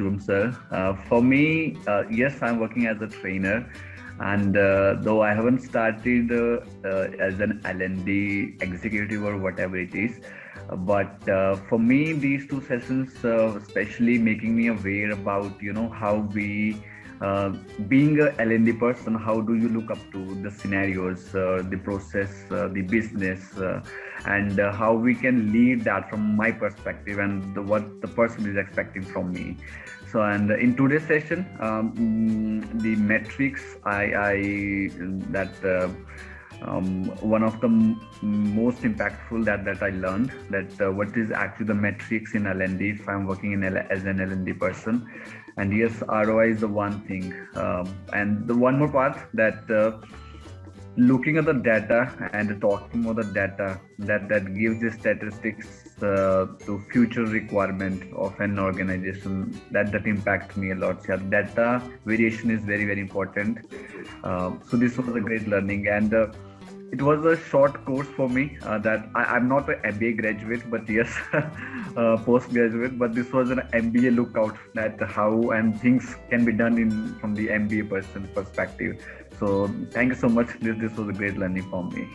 Shubham sir. For me, yes, I'm working as a trainer, and though I haven't started as an L&D executive or whatever it is, but for me, these two sessions, especially making me aware about how we being a L&D person, how do you look up to the scenarios, the process, the business, and how we can lead that from my perspective and what the person is expecting from me. So, and in today's session, the metrics I that one of the most impactful that I learned that what is actually the metrics in L&D if I'm working in as an L&D person. And yes, ROI is the one thing, and the one more part that looking at the data and talking about the data that gives the statistics to future requirement of an organization, that impacts me a lot. Yeah, data variation is very important. So this was a great learning, and it was a short course for me. That I'm not an MBA graduate, but yes, postgraduate. But this was an MBA lookout at how and things can be done in from the MBA person perspective. So thank you so much. This was a great learning for me.